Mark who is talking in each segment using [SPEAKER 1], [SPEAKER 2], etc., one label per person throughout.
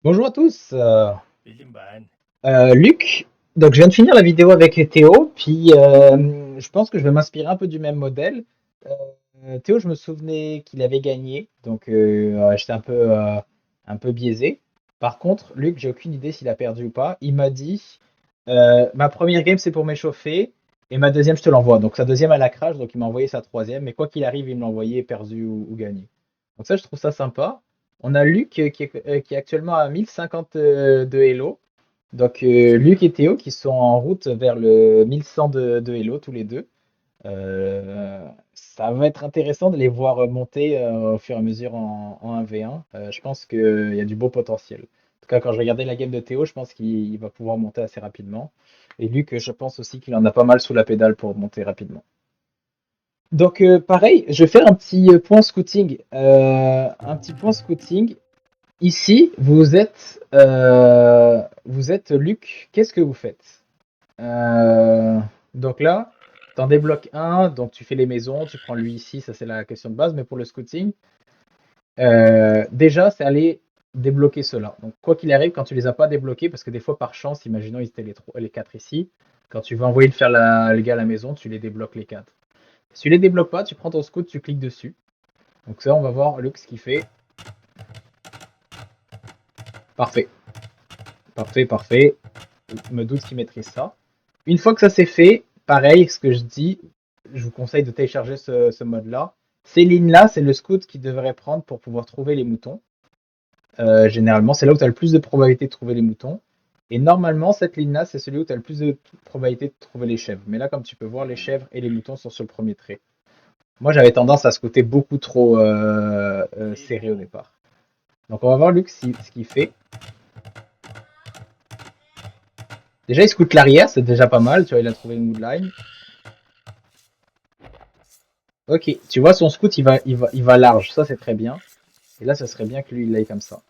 [SPEAKER 1] Bonjour à tous,
[SPEAKER 2] Bilimban.
[SPEAKER 1] Luc. Donc je viens de finir la vidéo avec Théo, puis je pense que je vais m'inspirer un peu du même modèle. Théo, je me souvenais qu'il avait gagné, donc j'étais un peu biaisé. Par contre, Luc, j'ai aucune idée s'il a perdu ou pas. Il m'a dit, ma première game c'est pour m'échauffer, et ma deuxième je te l'envoie. Donc sa deuxième elle a crash, donc il m'a envoyé sa troisième, mais quoi qu'il arrive, il me l'a envoyé perdu ou gagné. Donc ça, je trouve ça sympa. On a Luc qui est actuellement à 1050 de Hello. Donc Luc et Théo qui sont en route vers le 1100 de Hello tous les deux. Ça va être intéressant de les voir monter au fur et à mesure en 1v1. Je pense qu'il y a du beau potentiel. En tout cas, quand je regardais la game de Théo, je pense qu'il va pouvoir monter assez rapidement. Et Luc, je pense aussi qu'il en a pas mal sous la pédale pour monter rapidement. Donc pareil, je vais faire un petit point scouting. Un petit point scouting. Ici, vous êtes Luc. Qu'est-ce que vous faites? Euh, donc là, tu en débloques un, donc tu fais les maisons, tu prends lui ici, ça c'est la question de base. Mais pour le scouting, déjà c'est aller débloquer ceux-là. Donc quoi qu'il arrive, quand tu les as pas débloqués, parce que des fois par chance, imaginons ils étaient les quatre ici, quand tu vas envoyer le faire les gars à la maison, tu les débloques les quatre. Si tu les débloques pas, tu prends ton scout, tu cliques dessus. Donc ça, on va voir Luc ce qu'il fait. Parfait, parfait, parfait. Je me doute qu'il maîtrise ça. Une fois que ça c'est fait, pareil, ce que je dis, je vous conseille de télécharger ce mode-là. Ces lignes-là, c'est le scout qui devrait prendre pour pouvoir trouver les moutons. Généralement, c'est là où tu as le plus de probabilité de trouver les moutons. Et normalement, cette ligne-là, c'est celui où tu as le plus de probabilité de trouver les chèvres. Mais là, comme tu peux voir, les chèvres et les moutons sont sur le premier trait. Moi, j'avais tendance à scouter beaucoup trop serré au
[SPEAKER 2] Bilimbo.
[SPEAKER 1] départ. Donc, on va voir Luc ce qu'il fait. Déjà, il scoute l'arrière, c'est déjà pas mal. Tu vois, il a trouvé une woodline. Ok, tu vois, son scout, il va large. Ça, c'est très bien. Et là, ça serait bien que lui, il aille comme ça.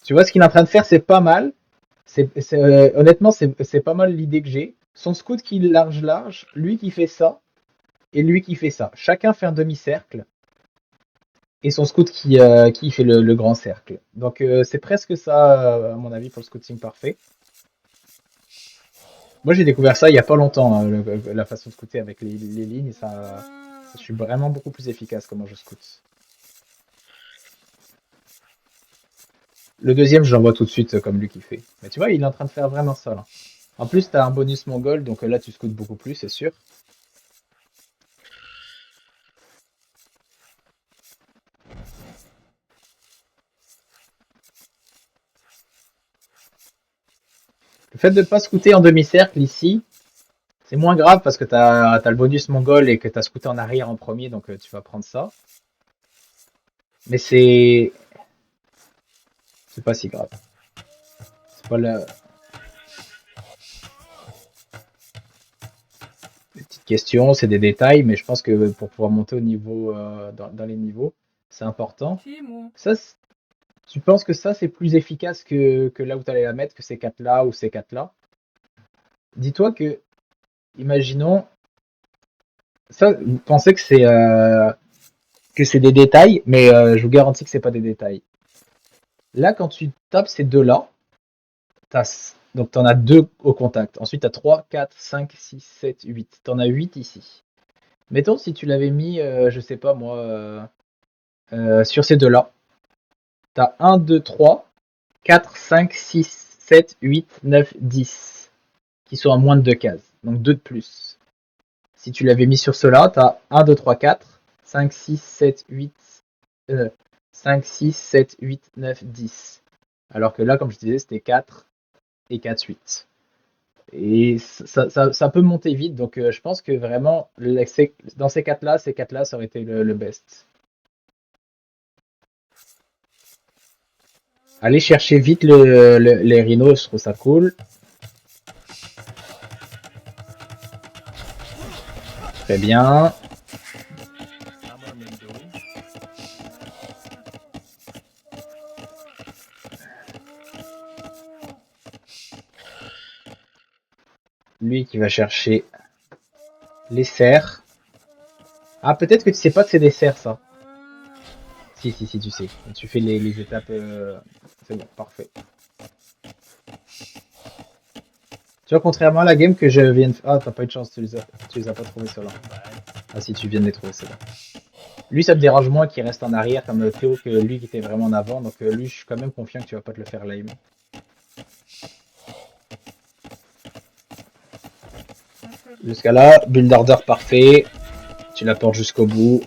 [SPEAKER 1] Tu vois, ce qu'il est en train de faire, c'est pas mal. Honnêtement, c'est pas mal l'idée que j'ai. Son scout qui large large, lui qui fait ça, et lui qui fait ça. Chacun fait un demi-cercle, et son scout qui fait le grand cercle. Donc c'est presque ça, à mon avis, pour le scouting parfait. Moi, j'ai découvert ça il y a pas longtemps, hein, la façon de scouter avec les lignes. Je suis vraiment beaucoup plus efficace comment je scoute. Le deuxième, je l'envoie tout de suite comme lui qui fait. Mais tu vois, il est en train de faire vraiment ça là. En plus, tu as un bonus mongol, donc là, tu scoutes beaucoup plus, c'est sûr. Le fait de ne pas scouter en demi-cercle ici, c'est moins grave parce que tu as le bonus mongol et que tu as scouté en arrière en premier, donc tu vas prendre ça. Mais c'est pas si grave. C'est pas la petite question, c'est des détails, mais je pense que pour pouvoir monter au niveau dans les niveaux, c'est important.
[SPEAKER 2] Timo.
[SPEAKER 1] Ça, tu penses que ça c'est plus efficace que là où tu allais la mettre, que ces quatre là ou ces quatre là? Dis-toi que, imaginons, ça, vous pensez que c'est des détails, mais je vous garantis que c'est pas des détails. Là, quand tu tapes ces deux-là, donc tu en as deux au contact. Ensuite, tu as 3, 4, 5, 6, 7, 8. Tu en as 8 ici. Mettons si tu l'avais mis, je sais pas moi, sur ces deux-là. Tu as 1, 2, 3, 4, 5, 6, 7, 8, 9, 10 qui sont à moins de 2 cases. Donc 2 de plus. Si tu l'avais mis sur cela, tu as 1, 2, 3, 4, 5, 6, 7, 8, 5, 6, 7, 8, 9, 10. Alors que là, comme je disais, c'était 4 et 4, 8. Et ça peut monter vite, donc je pense que vraiment, dans ces quatre-là, ça aurait été le best. Aller chercher vite les rhinos, je trouve ça cool. Très bien.
[SPEAKER 2] Amamindo.
[SPEAKER 1] Lui qui va chercher les cerfs. Ah, peut-être que tu sais pas que c'est des cerfs, ça. Si, tu sais. Tu fais les étapes. C'est bon, parfait. Tu vois, contrairement à la game que je viens de... Ah, t'as pas eu de chance, tu les as pas trouvés ceux-là. Ah si, tu viens de les trouver, c'est bon. Lui, ça me dérange moins qu'il reste en arrière comme Théo que lui qui était vraiment en avant. Donc lui, je suis quand même confiant que tu vas pas te le faire lame. Jusqu'à là, build order parfait. Tu la portes jusqu'au bout.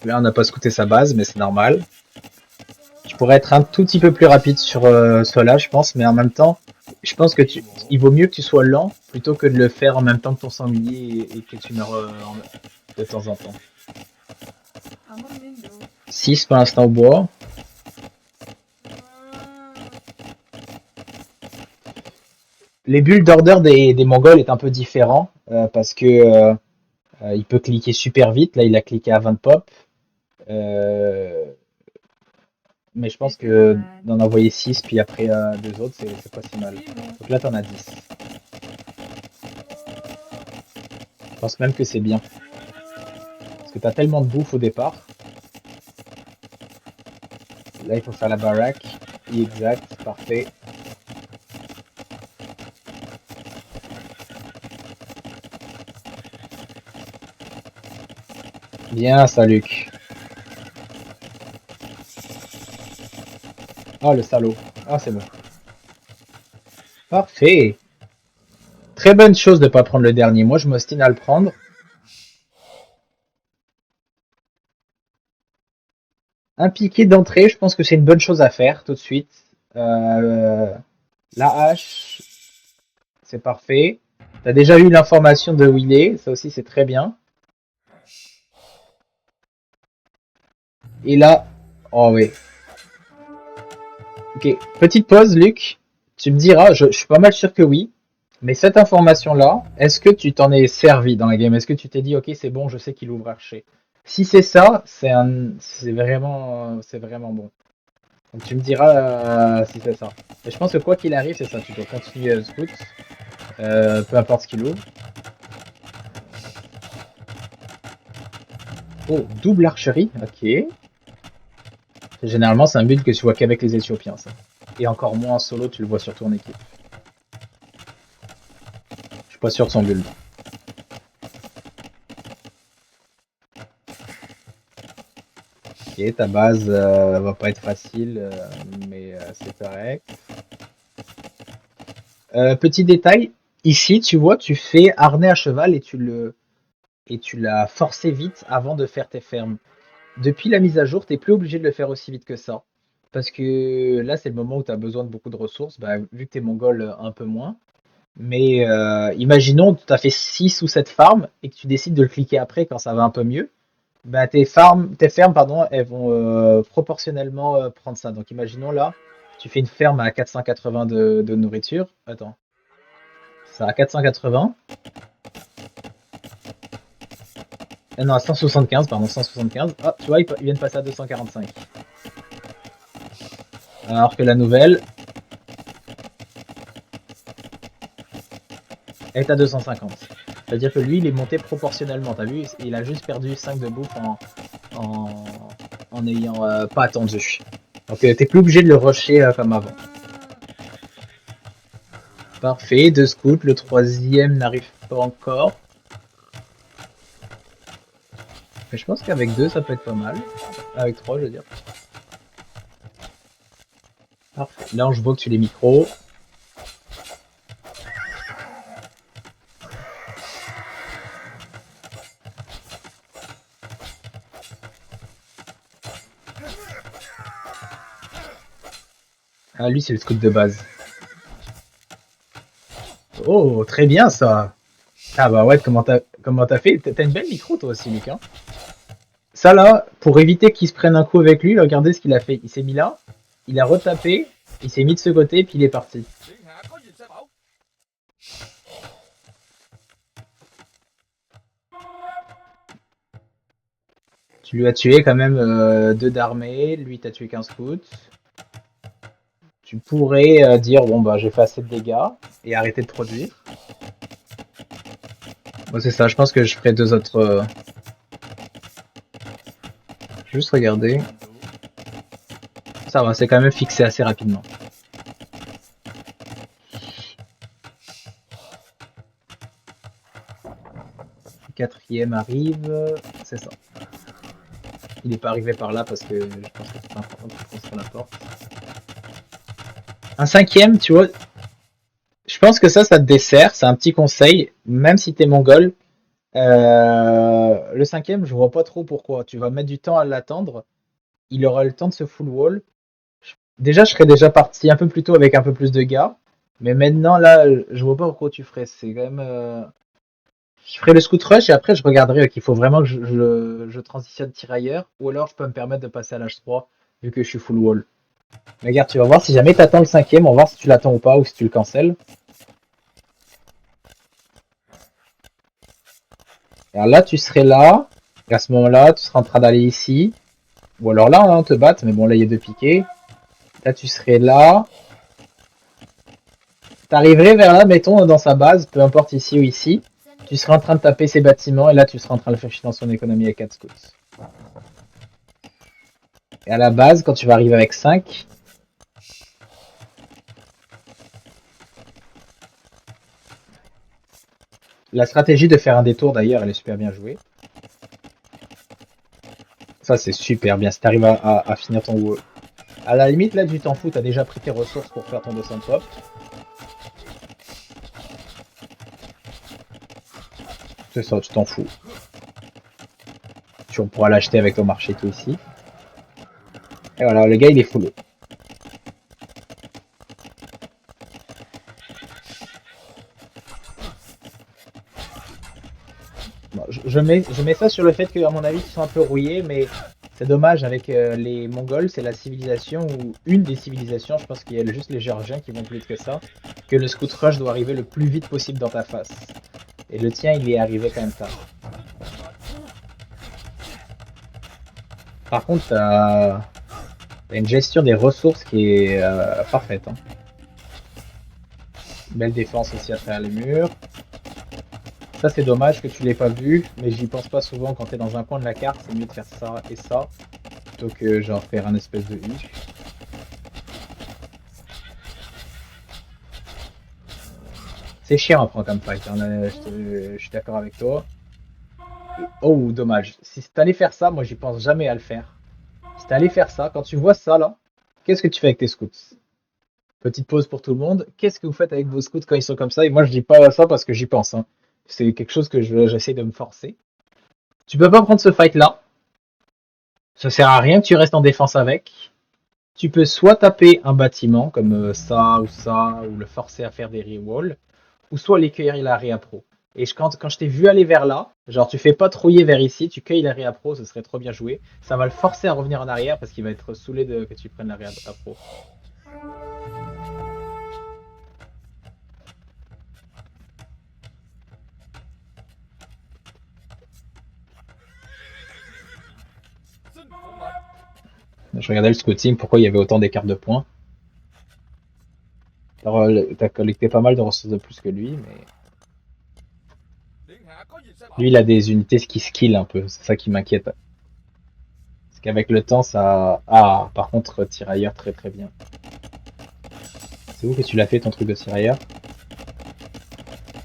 [SPEAKER 1] Là, on n'a pas scouté sa base, mais c'est normal. Tu pourrais être un tout petit peu plus rapide sur cela, je pense, mais en même temps, je pense que il vaut mieux que tu sois lent plutôt que de le faire en même temps que ton sanglier et que tu meurs de temps en temps. 6 pour l'instant au bois. Les builds d'order des Mongols est un peu différent parce que il peut cliquer super vite. Là, il a cliqué à 20 pop. Mais je pense que d'en envoyer 6 puis après 2 autres, c'est pas si mal. Donc là, t'en as 10. Je pense même que c'est bien. Parce que t'as tellement de bouffe au départ. Là, il faut faire la baraque. Exact, parfait. Bien ça, Luc. Oh, le salaud. Ah, c'est bon. Parfait. Très bonne chose de ne pas prendre le dernier. Moi, je m'ostine à le prendre. Un piqué d'entrée, je pense que c'est une bonne chose à faire tout de suite. La hache, c'est parfait. T'as déjà eu l'information de où il est, ça aussi c'est très bien. Et là, oh oui. Ok, petite pause, Luc. Tu me diras, je suis pas mal sûr que oui. Mais cette information-là, est-ce que tu t'en es servi dans la game? Est-ce que tu t'es dit, ok, c'est bon, je sais qu'il ouvre archer. Si c'est ça, c'est vraiment bon. Donc tu me diras si c'est ça. Et je pense que quoi qu'il arrive, c'est ça. Tu dois continuer scout, peu importe ce qu'il ouvre. Oh, double archerie, ok. Généralement, c'est un build que tu vois qu'avec les Éthiopiens, ça. Et encore moins en solo, tu le vois surtout en équipe. Je suis pas sûr de son build. Ok, ta base va pas être facile, mais c'est correct. Petit détail, ici, tu vois, tu fais harnais à cheval et tu l'as forcé vite avant de faire tes fermes. Depuis la mise à jour, t'es plus obligé de le faire aussi vite que ça. Parce que là, c'est le moment où tu as besoin de beaucoup de ressources, bah, vu que t'es mongol, un peu moins. Mais imaginons, tu as fait 6 ou 7 farms et que tu décides de le cliquer après quand ça va un peu mieux. Bah, tes fermes, pardon, elles vont proportionnellement prendre ça. Donc imaginons là, tu fais une ferme à 480 de nourriture. Attends, ça à 480. Ah non, à 175, pardon, 175. Ah, tu vois, ils viennent passer à 245. Alors que la nouvelle est à 250. C'est-à-dire que lui, il est monté proportionnellement. T'as vu, il a juste perdu 5 de bouffe en, en ayant pas attendu. Donc t'es plus obligé de le rusher comme avant. Parfait, 2 scouts, le troisième n'arrive pas encore. Mais je pense qu'avec 2 ça peut être pas mal. Avec 3 je veux dire. Parfait. Là je vois que tu les micros. Ah lui c'est le scout de base. Oh très bien ça. Ah bah ouais, comment t'as fait? T'as une belle micro toi aussi Luc, hein. Ça là, pour éviter qu'il se prenne un coup avec lui, regardez ce qu'il a fait. Il s'est mis là, il a retapé, il s'est mis de ce côté, puis il est parti. Tu lui as tué quand même 2 d'armée, lui t'as tué qu'un scout. tu pourrais dire bon bah j'ai fait assez de dégâts et arrêter de produire. Bon, c'est ça, je pense que je ferai deux autres. Juste regarder. Ça va, c'est quand même fixé assez rapidement. Le quatrième arrive, c'est ça. Il n'est pas arrivé par là parce que je pense que c'est important de construire la porte. Un cinquième, tu vois, je pense que ça te dessert, c'est un petit conseil, même si t'es mongol. Le cinquième, je vois pas trop pourquoi. Tu vas mettre du temps à l'attendre. Il aura le temps de se full wall. Déjà, je serais déjà parti un peu plus tôt avec un peu plus de gars. Mais maintenant, là, je vois pas pourquoi tu ferais. C'est quand même. Je ferai le scout rush et après, je regarderai qu'il faut vraiment que je transitionne tirailleur. Ou alors, je peux me permettre de passer à l'âge 3 vu que je suis full wall. Mais regarde, tu vas voir si jamais t'attends le cinquième, on va voir si tu l'attends ou pas ou si tu le cancelles. Alors là, tu serais là. Et à ce moment-là, tu seras en train d'aller ici. Ou alors là, on te batte. Mais bon, là, il y a deux piquets. Là, tu serais là. T'arriverais vers là, mettons, dans sa base, peu importe ici ou ici. Tu serais en train de taper ses bâtiments et là, tu seras en train de le faire chier dans son économie avec 4 scouts. Et à la base, quand tu vas arriver avec 5, la stratégie de faire un détour, d'ailleurs, elle est super bien jouée. Ça, c'est super bien. Si t'arrives à finir ton WoW. À la limite, là, tu t'en fous. T'as déjà pris tes ressources pour faire ton 200 pop. C'est ça, tu t'en fous. Tu pourras l'acheter avec ton marché tout ici. Et voilà, le gars, il est full. Bon, je mets ça sur le fait que, à mon avis, ils sont un peu rouillés, mais c'est dommage avec les Mongols, c'est la civilisation ou une des civilisations, je pense qu'il y a juste les Géorgiens qui vont plus vite que ça, que le scout rush doit arriver le plus vite possible dans ta face. Et le tien, il est arrivé quand même tard. Par contre, t'as une gestion des ressources qui est parfaite. Hein. Belle défense aussi à travers les murs. Ça, c'est dommage que tu l'aies pas vu, mais j'y pense pas souvent quand t'es dans un coin de la carte, c'est mieux de faire ça et ça, plutôt que genre faire un espèce de U. C'est chiant à prendre comme fight, hein, je suis d'accord avec toi. Oh, dommage. Si t'allais faire ça, moi j'y pense jamais à le faire. Si t'allais faire ça, quand tu vois ça là, qu'est-ce que tu fais avec tes scouts? Petite pause pour tout le monde. Qu'est-ce que vous faites avec vos scouts quand ils sont comme ça? Et moi je dis pas ça parce que j'y pense. Hein. C'est quelque chose que j'essaie de me forcer. Tu peux pas prendre ce fight là. Ça sert à rien que tu restes en défense avec. Tu peux soit taper un bâtiment comme ça, ou le forcer à faire des rewalls, ou soit les cueillir la réa pro. Et quand je t'ai vu aller vers là, genre tu fais pas trouiller vers ici, tu cueilles la réa pro, ce serait trop bien joué. Ça va le forcer à revenir en arrière parce qu'il va être saoulé que tu prennes la réa pro. Je regardais le scouting, pourquoi il y avait autant d'écart de points. Alors, t'as collecté pas mal de ressources de plus que lui, mais lui il a des unités qui skill un peu, c'est ça qui m'inquiète. Parce qu'avec le temps ça... Ah, par contre, tirailleur très très bien. C'est où que tu l'as fait ton truc de tirailleur?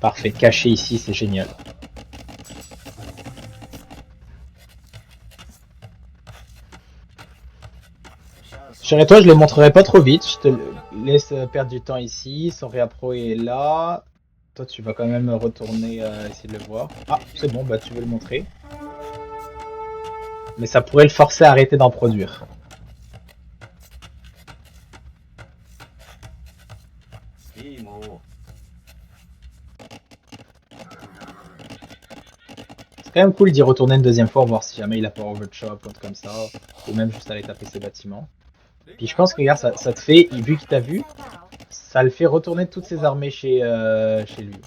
[SPEAKER 1] Parfait, caché ici, c'est génial. Chérie, toi, je les montrerai pas trop vite. Je te laisse perdre du temps ici. Son réappro est là. Toi, tu vas quand même retourner essayer de le voir. Ah, c'est bon, bah tu veux le montrer. Mais ça pourrait le forcer à arrêter d'en produire. C'est quand même cool d'y retourner une deuxième fois, voir si jamais il a pas overchop ou un truc comme ça. Ou même juste aller taper ses bâtiments. Puis je pense que regarde, ça te fait, vu qu'il t'a vu, ça le fait retourner toutes ses armées chez lui.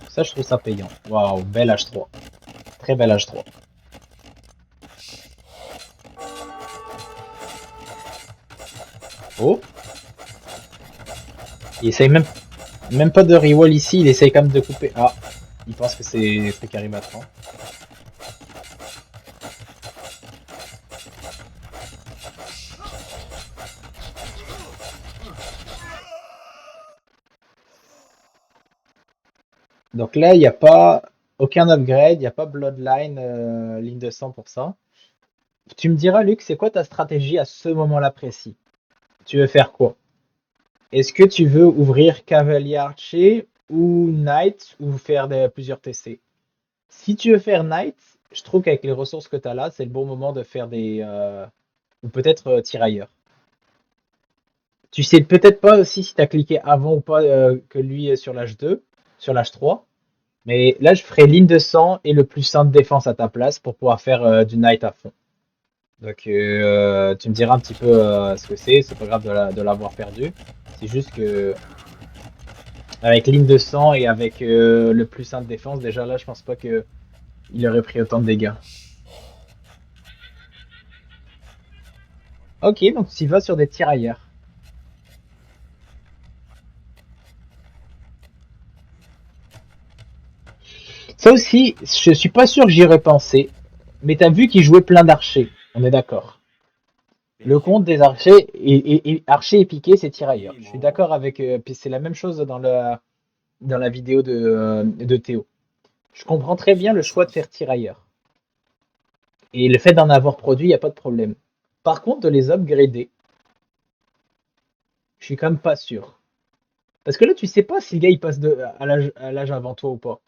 [SPEAKER 1] Ça, je trouve ça payant. Waouh, bel H3. Très bel H3. Oh, Il essaye même pas de reroll ici, il essaye quand même de couper. Ah, il pense que c'est Karimatran. Donc là, il n'y a pas aucun upgrade, il n'y a pas Bloodline, ligne de sang pour ça. Tu me diras, Luc, c'est quoi ta stratégie à ce moment-là précis? Tu veux faire quoi? Est-ce que tu veux ouvrir Cavalier Archer ou Knight ou faire plusieurs TC? Si tu veux faire Knight, je trouve qu'avec les ressources que tu as là, c'est le bon moment de faire des... ou peut-être tirailleurs. Tu sais peut-être pas aussi si tu as cliqué avant ou pas que lui est sur l'âge 2, sur l'âge 3. Mais là, je ferai ligne de sang et le plus 1 de défense à ta place pour pouvoir faire du Knight à fond. Donc tu me diras un petit peu ce que c'est pas grave de l'avoir perdu. C'est juste que avec ligne de sang et avec le plus 1 de défense, déjà là je pense pas que il aurait pris autant de dégâts. Ok, donc tu vas sur des tirailleurs. Ça aussi, je suis pas sûr que j'y aurais pensé, mais t'as vu qu'il jouait plein d'archers, on est d'accord. Le compte des archers archers et piqués, c'est tirailleurs. Je suis d'accord avec. Puis c'est la même chose dans la vidéo de Théo. Je comprends très bien le choix de faire tirailleurs. Et le fait d'en avoir produit, il n'y a pas de problème. Par contre, de les upgrader, je suis quand même pas sûr. Parce que là, tu sais pas si le gars il passe à l'âge avant toi ou pas.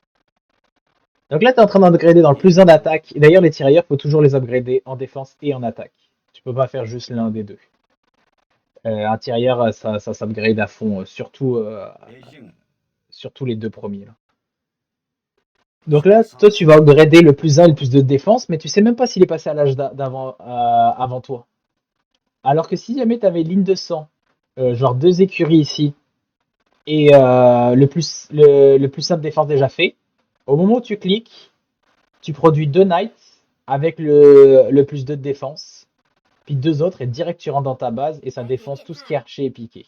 [SPEAKER 1] Donc là, tu es en train d'upgrader dans le plus 1 d'attaque. Et d'ailleurs, les tirailleurs, faut toujours les upgrader en défense et en attaque. Tu peux pas faire juste l'un des deux. Un tirailleur, ça s'upgrade à fond, surtout les deux premiers. Là. Donc là, toi, tu vas upgrader le plus 1 et le plus 2 de défense, mais tu sais même pas s'il est passé à l'âge d'avant avant toi. Alors que si jamais tu avais ligne de sang, genre 2 écuries ici, et le plus simple défense déjà fait, au moment où tu cliques, tu produis 2 knights avec le plus 2 de défense, puis 2 autres, et direct tu rentres dans ta base, et ça défonce tout ce qui est archer et piqué.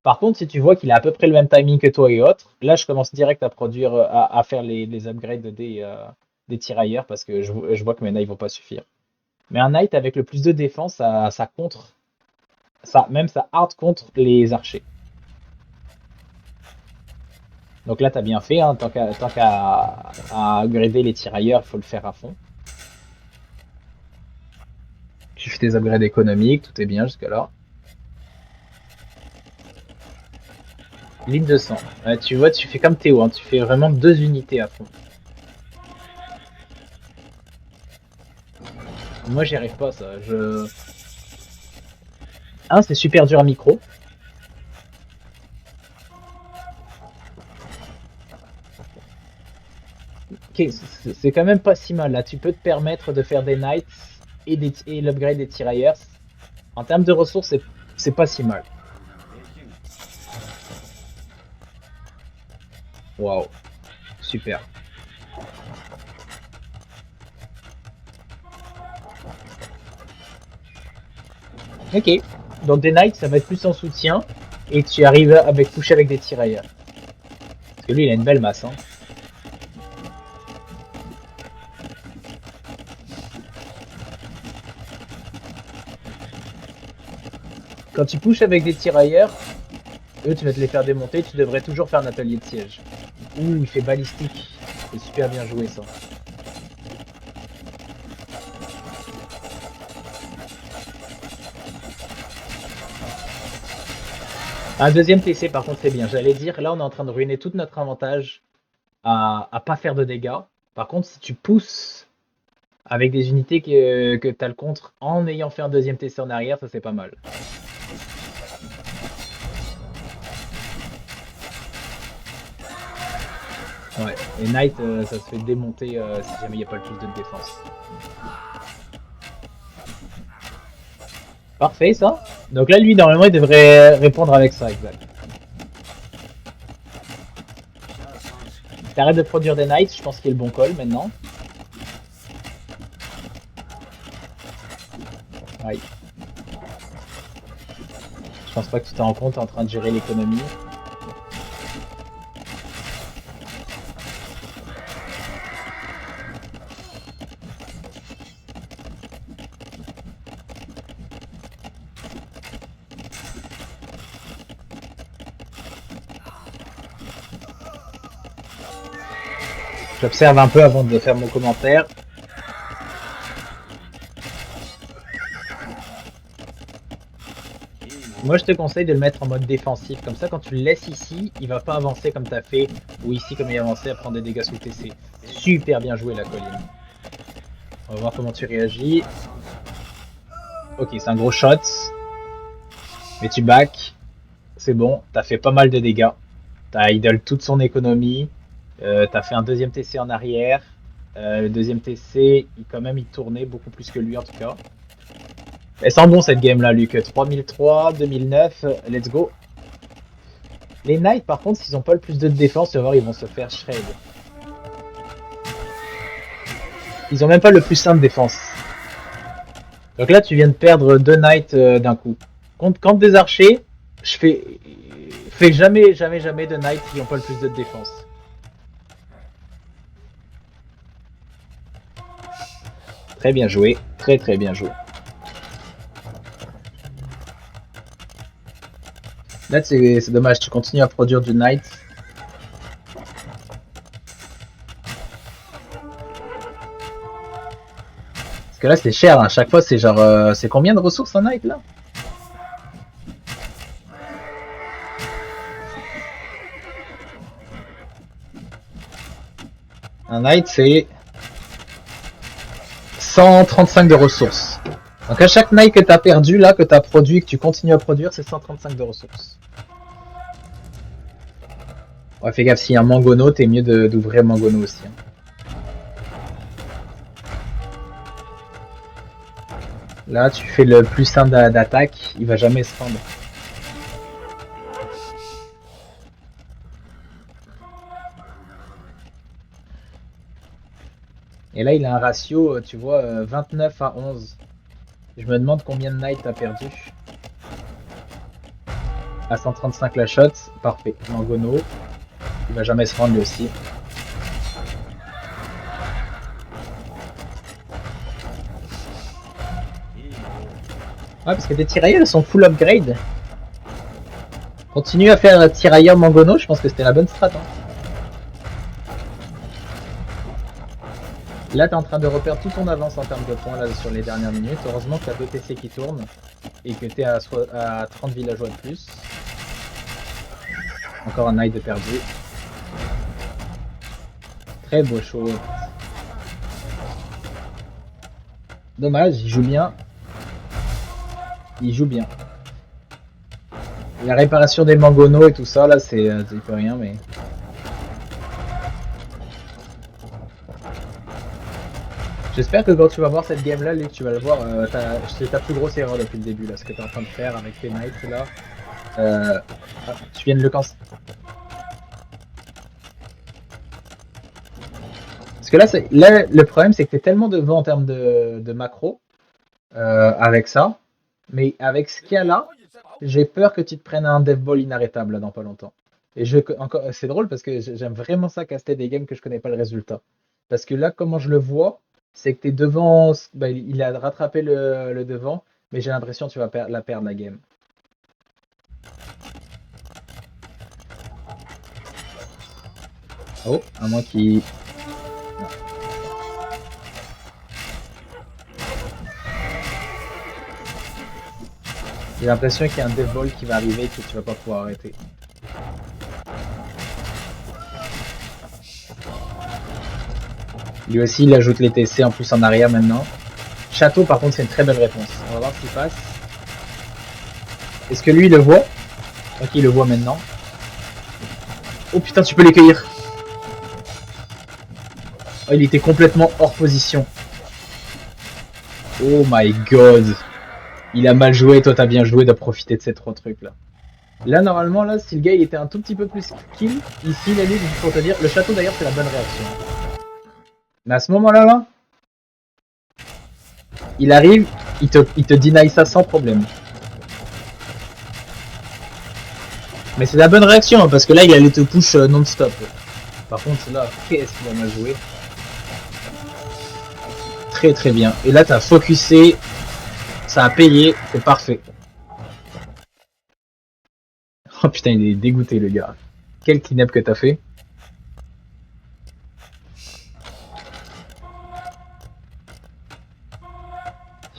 [SPEAKER 1] Par contre, si tu vois qu'il a à peu près le même timing que toi et autres, là je commence direct à produire, à faire les upgrades des tirailleurs, parce que je vois que mes knights vont pas suffire. Mais un knight avec le plus de défense, ça contre, même ça hard contre les archers. Donc là, t'as bien fait, hein, tant qu'à upgrader les tirailleurs, il faut le faire à fond. Tu fais tes upgrades économiques, tout est bien jusque-là. Ligne de sang. Ouais, tu vois, tu fais comme Théo, hein, tu fais vraiment 2 unités à fond. Moi, j'y arrive pas, ça. C'est super dur à micro. Ok, c'est quand même pas si mal. Là, tu peux te permettre de faire des knights et l'upgrade des tirailleurs. En termes de ressources, c'est pas si mal. Waouh, super. Ok, donc des knights, ça va être plus en soutien. Et tu arrives avec toucher avec des tirailleurs. Parce que lui, il a une belle masse. Hein. Quand tu pushes avec des tirailleurs, eux, tu vas te les faire démonter. Tu devrais toujours faire un atelier de siège. Ouh, il fait balistique. C'est super bien joué, ça. Un deuxième TC, par contre, c'est bien. J'allais dire, là, on est en train de ruiner tout notre avantage à pas faire de dégâts. Par contre, si tu pousses avec des unités que tu as le contre en ayant fait un deuxième TC en arrière, ça c'est pas mal. Ouais, et Knight, ça se fait démonter si jamais il n'y a pas le plus de défense. Parfait, ça. Donc là, lui, normalement, il devrait répondre avec ça, exact. T'arrêtes de produire des Knights, je pense qu'il est le bon call maintenant. Ouais. Je pense pas que tu t'en rends compte, t'es en train de gérer l'économie. J'observe un peu avant de faire mon commentaire. Moi, je te conseille de le mettre en mode défensif. Comme ça, quand tu le laisses ici, il va pas avancer comme tu as fait. Ou ici, comme il a avancé à prendre des dégâts sous TC. Super bien joué, la colline. On va voir comment tu réagis. Ok, c'est un gros shot. Mais tu back. C'est bon, t'as fait pas mal de dégâts. T'as idle toute son économie. T'as fait un deuxième TC en arrière. Le deuxième TC, quand même, il tournait beaucoup plus que lui en tout cas. Elle sent bon cette game là, Luc. 3003, 2009, let's go. Les Knights, par contre, s'ils ont pas le plus de défense, tu vas voir, ils vont se faire shred. Ils ont même pas le plus simple défense. Donc là, tu viens de perdre 2 Knights d'un coup. Contre des archers, je fais jamais de Knights qui ont pas le plus de défense. Très bien joué, très bien joué. Là, c'est dommage, tu continues à produire du Knight. Parce que là, c'est cher, à chaque fois, c'est genre... c'est combien de ressources un Knight, là? Un Knight, c'est 135 de ressources. Donc à chaque Knight que tu as perdu, là, que tu as produit, que tu continues à produire, c'est 135 de ressources. Ouais, fais gaffe, s'il y a un Mangono, t'es mieux d'ouvrir Mangono aussi. Hein. Là, tu fais le plus simple d'attaque, il va jamais se rendre. Et là, il a un ratio, tu vois, 29 à 11. Je me demande combien de Knight t'as perdu. À 135 la shot, parfait. Mangono, il va jamais se rendre lui aussi. Ouais, parce que tes tirailleurs sont full upgrade. Continue à faire tirailleur Mangono, je pense que c'était la bonne strat. Hein. Là, t'es en train de reperdre tout ton avance en termes de points là, sur les dernières minutes. Heureusement que t'as 2 TC qui tournent et que t'es à 30 villageois de plus. Encore un Knight de perdu. Très beau show. Dommage, il joue bien. Il joue bien. La réparation des Mangono et tout ça, là, c'est il peut rien, mais... J'espère que quand tu vas voir cette game là, Luc, tu vas le voir, c'est ta plus grosse erreur depuis le début, là, ce que tu es en train de faire avec tes Knights là. Tu viens de le cancer. Parce que là, le problème c'est que tu es tellement devant en termes de macro avec ça, mais avec ce qu'il y a là, j'ai peur que tu te prennes un dev ball inarrêtable là dans pas longtemps. Et c'est drôle parce que j'aime vraiment ça caster des games que je connais pas le résultat. Parce que là, comment je le vois, c'est que tu es devant, bah, il a rattrapé le devant, mais j'ai l'impression que tu vas la perdre la game. Oh, à moins qu'il... J'ai l'impression qu'il y a un dev ball qui va arriver et que tu vas pas pouvoir arrêter. Lui aussi, il ajoute les TC en plus en arrière maintenant. Château, par contre, c'est une très belle réponse. On va voir s'il passe. Est-ce que lui, il le voit? Ok, il le voit maintenant. Oh putain, tu peux les cueillir. Oh, il était complètement hors position. Oh my god. Il a mal joué, toi t'as bien joué de profiter de ces 3 trucs là. Là, normalement, là, si le gars il était un tout petit peu plus kill, ici, la ligue, pour te dire, le château d'ailleurs, c'est la bonne réaction. Mais à ce moment-là, là, il arrive, il te deny ça sans problème. Mais c'est la bonne réaction, hein, parce que là, il allait te push non-stop. Par contre, là, qu'est-ce qu'il a mal joué. Très bien. Et là, t'as focusé, ça a payé, c'est parfait. Oh putain, il est dégoûté, le gars. Quel clean-up que t'as fait.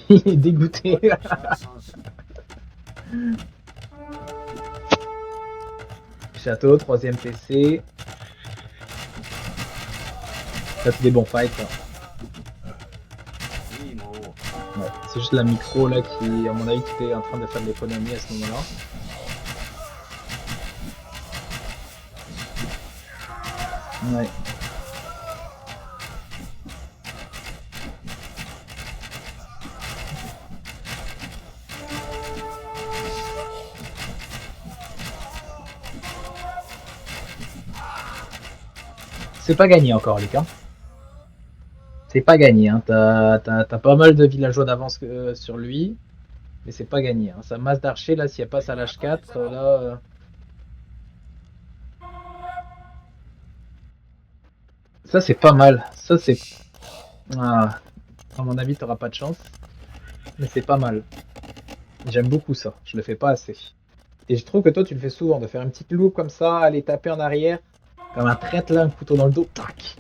[SPEAKER 1] Il est dégoûté. Château, troisième PC. Ça c'est des bons fights. Hein. Ouais, c'est juste la micro là qui, à mon avis, qui était en train de faire de l'économie à ce moment-là. Ouais. C'est pas gagné encore, les gars. C'est pas gagné. Hein. T'as pas mal de villageois d'avance sur lui. Mais c'est pas gagné. Hein. Sa masse d'archers, là, si elle passe à l'âge 4, là. Ça, c'est pas mal. Ça, c'est. Ah, à mon avis, t'auras pas de chance. Mais c'est pas mal. J'aime beaucoup ça. Je le fais pas assez. Et je trouve que toi, tu le fais souvent. De faire une petite loupe comme ça, aller taper en arrière. Comme un traître là, un couteau dans le dos. Tac.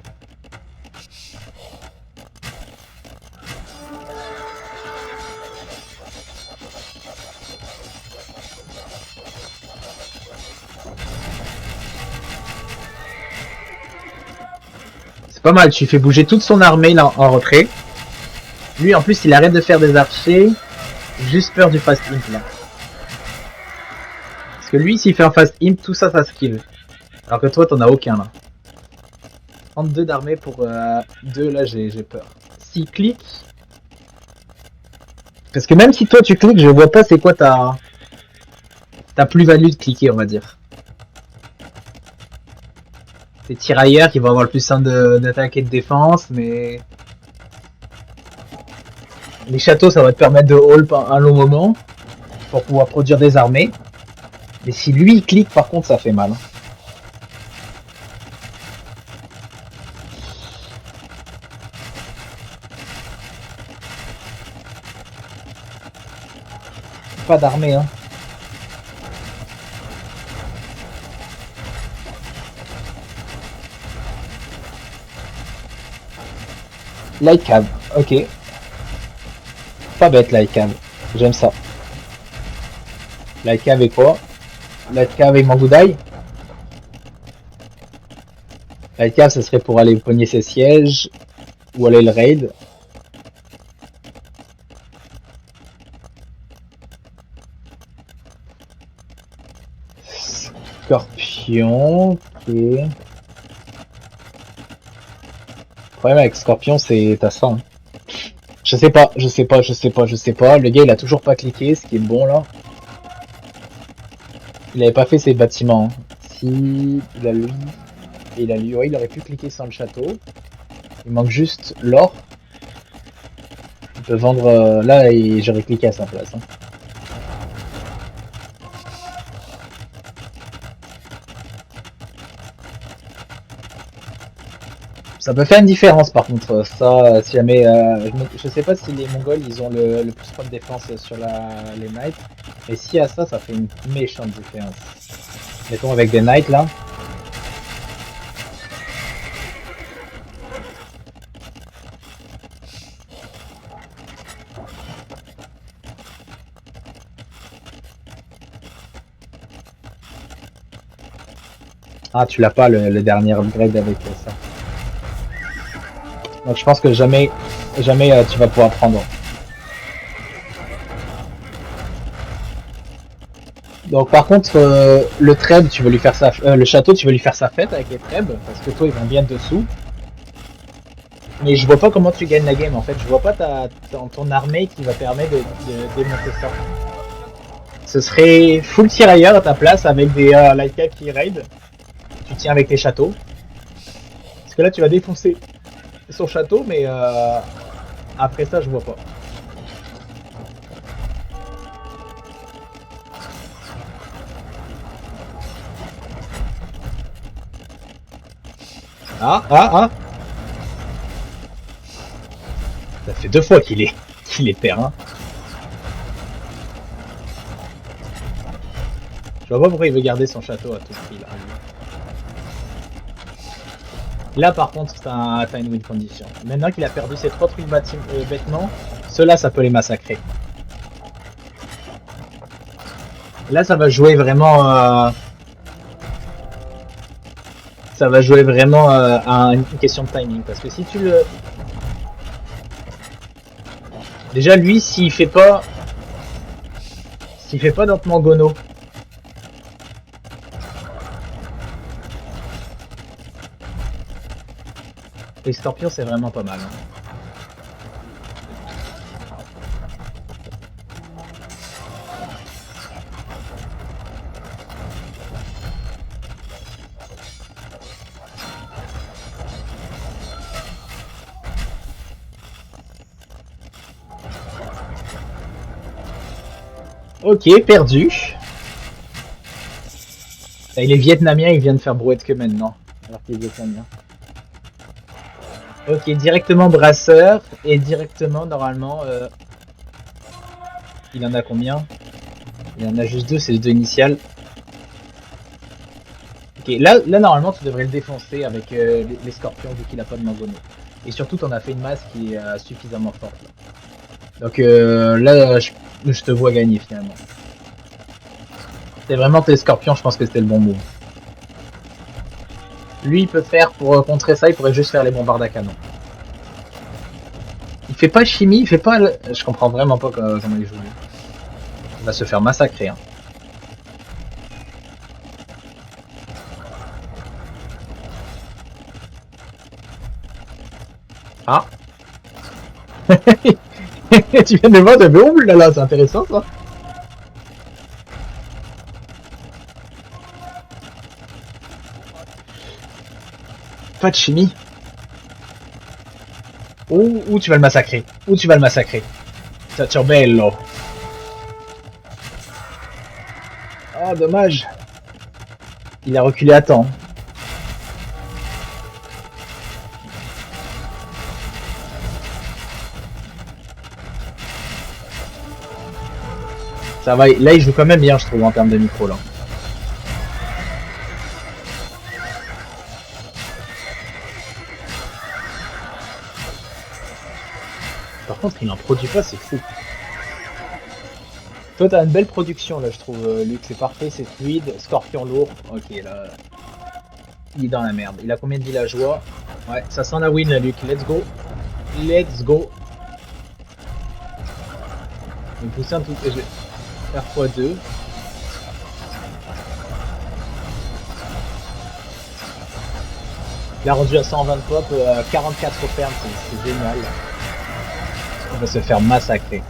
[SPEAKER 1] C'est pas mal. Tu fais bouger toute son armée là en retrait. Lui, en plus, il arrête de faire des archers. Juste peur du fast imp là. Parce que lui, s'il fait un fast imp, tout ça, ça skill. Alors que toi, t'en as aucun là. 32 d'armée pour 2, là, j'ai peur. S'il clique. Parce que même si toi tu cliques, je vois pas c'est quoi ta plus-value de cliquer, on va dire. C'est tirailleurs qui vont avoir le plus simple d'attaque et de défense, mais. Les châteaux, ça va te permettre de hold un long moment pour pouvoir produire des armées. Mais si lui il clique, par contre, ça fait mal. Pas d'armée, hein. Light cab, ok. Pas bête, light cab. J'aime ça. Light cab et quoi? Light cab avec Mangudai. Light cab, ce serait pour aller pogner ses sièges ou aller le raid. Scorpion, ok. Le problème avec Scorpion, c'est t'as ça. Hein. Je sais pas. Le gars, il a toujours pas cliqué, ce qui est bon là. Il avait pas fait ses bâtiments. Hein. Si il a lui, ouais, il aurait pu cliquer sans le château. Il manque juste l'or. Il peut vendre là et j'aurais cliqué à sa place. Hein. Ça peut faire une différence par contre, ça, si jamais. Je sais pas si les Mongols ils ont le plus point de défense sur les Knights, mais si à ça, ça fait une méchante différence. Mettons avec des Knights là. Ah, tu l'as pas le dernier upgrade avec ça. Donc je pense que jamais tu vas pouvoir prendre. Donc par contre, le treb, tu veux lui faire le château, tu veux lui faire sa fête avec les trebs, parce que toi ils vont bien dessous. Mais je vois pas comment tu gagnes la game en fait. Je vois pas ton armée qui va permettre de démonter ça. Ce serait full tirailleur à ta place avec des light cap qui raid. Tu tiens avec tes châteaux. Parce que là tu vas défoncer son château, mais après ça je vois pas. Ah. Ça fait 2 fois qu'il est terrain. Je vois pas pourquoi il veut garder son château à tout prix là. Là par contre t'as une win condition. Maintenant qu'il a perdu ses 3 trucs bêtement, Ceux-là, ça peut les massacrer. Là, ça va jouer vraiment... ça va jouer vraiment à une question de timing. Parce que si tu le... Déjà, lui, s'il fait pas... S'il fait pas d'Antmangono... Les scorpions, c'est vraiment pas mal. Hein. Ok, perdu. Et les Vietnamiens, ils viennent faire brouette que maintenant. Alors que les Vietnamiens. Ok, directement brasseur. Et directement, normalement... il en a combien? Il en a juste deux, c'est les deux initiales. Ok, là normalement, tu devrais le défoncer avec les scorpions vu qu'il a pas de mangono. Et surtout, t'en as fait une masse qui est suffisamment forte. Là. Donc là, je te vois gagner finalement. C'est vraiment tes scorpions, je pense que c'était le bon move. Lui, il peut faire, pour contrer ça, il pourrait juste faire les bombardes à canon. Il fait pas chimie, il fait pas... Je comprends vraiment pas comment il joue. Il va se faire massacrer. Hein. Ah. Tu viens de voir de oh là là, c'est intéressant ça. Pas de chimie. Ou tu vas le massacrer. Ou tu vas le massacrer. C'est bello. Ah, oh, dommage. Il a reculé à temps. Ça va, là il joue quand même bien, je trouve, en termes de micro là. Par contre, il n'en produit pas, c'est fou. Toi, t'as une belle production là, je trouve, Luc. C'est parfait, c'est fluide. Scorpion lourd. Ok, là. Il est dans la merde. Il a combien de villageois? Ouais, ça sent la win là, Luc. Let's go. Let's go. Je vais pousser un tout. Je vais faire x2. Il a rendu à 120 pop, 44 fermes, c'est génial. On va se faire massacrer.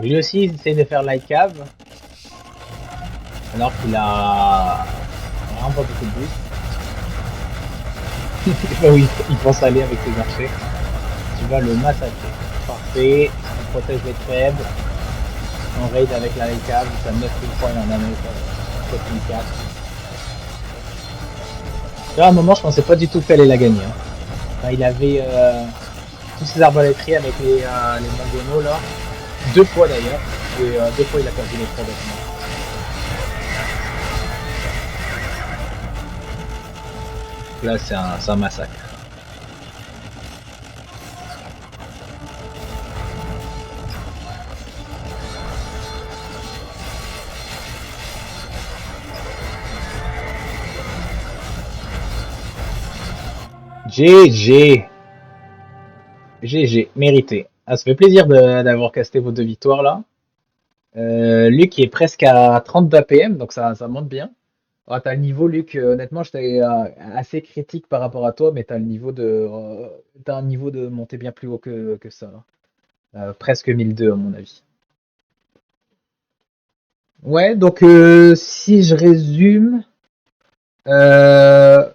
[SPEAKER 1] Lui aussi, il essaie de faire light cave. Alors qu'il a vraiment pas beaucoup de boost. Oui, il pense aller avec ses archers. Tu vas le massacrer. Parfait. On protège les trades. On raid avec la light cave. Ça 9 fois, il en a 7004. Là, à un moment, je pensais pas du tout qu'il allait la gagner. Hein. Enfin, il avait tous ses arbalétriers avec les mangonos là. 2 fois d'ailleurs. Et 2 fois, il a perdu les trades avec moi. Là, c'est un massacre. GG. GG, mérité. Ah, ça fait plaisir d'avoir casté vos 2 victoires là. Luc est presque à 30 d'APM, donc ça monte bien. Ah, t'as le niveau, Luc, honnêtement, j'étais assez critique par rapport à toi, mais t'as un niveau de monter bien plus haut que ça. Presque 1002 à mon avis. Ouais, donc si je résume, euh,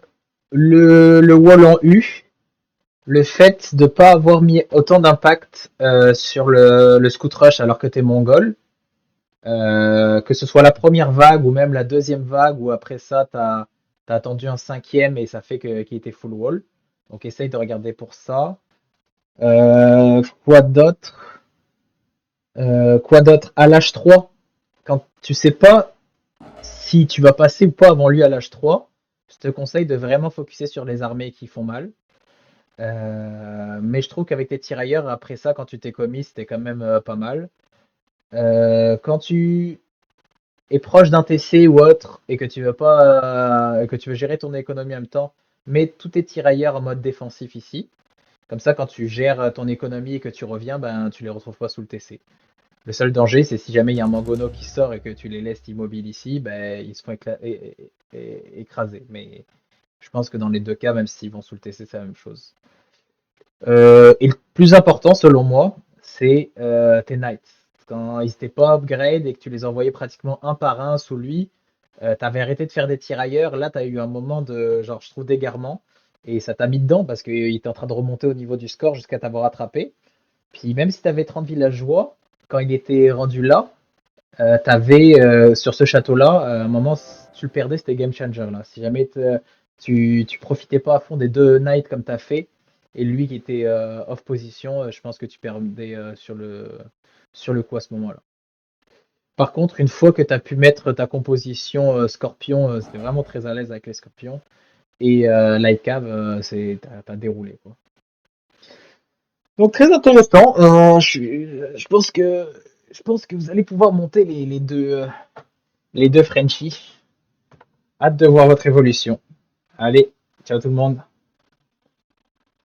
[SPEAKER 1] le wall en U, le fait de pas avoir mis autant d'impact sur le scout rush alors que t'es mongol, que ce soit la première vague ou même la deuxième vague ou après ça t'as attendu un cinquième et ça fait qu'il était full wall. Donc essaye de regarder pour ça. Quoi d'autre? Quoi d'autre? À l'âge 3, quand tu sais pas si tu vas passer ou pas avant lui à l'âge 3, je te conseille de vraiment focuser sur les armées qui font mal. Mais je trouve qu'avec les tirailleurs, après ça, quand tu t'es commis, c'était quand même pas mal. Quand tu es proche d'un TC ou autre et que tu veux pas, que tu veux gérer ton économie en même temps, mets tous tes tirailleurs en mode défensif ici. Comme ça, quand tu gères ton économie et que tu reviens, ben tu les retrouves pas sous le TC. Le seul danger, c'est si jamais il y a un Mangono qui sort et que tu les laisses immobiles ici, ben ils se font écraser. Mais je pense que dans les deux cas, même s'ils vont sous le TC, c'est la même chose. Et le plus important, selon moi, c'est tes Knights. Quand ils n'étaient pas upgrade et que tu les envoyais pratiquement un par un sous lui, tu avais arrêté de faire des tirailleurs. Là, tu as eu un moment de, genre, je trouve, d'égarement. Et ça t'a mis dedans parce qu'il était en train de remonter au niveau du score jusqu'à t'avoir attrapé. Puis même si tu avais 30 villageois, quand il était rendu là, tu avais sur ce château-là, à un moment, si tu le perdais, c'était game changer. Là. Si jamais tu profitais pas à fond des deux knights comme tu as fait, et lui qui était off position, je pense que tu perdais sur le coup à ce moment-là. Par contre, une fois que tu as pu mettre ta composition scorpion, c'était vraiment très à l'aise avec les scorpions. Et light cave, t'as déroulé, quoi. Donc très intéressant. Je pense que vous allez pouvoir monter les deux Frenchies. Hâte de voir votre évolution. Allez, ciao tout le monde.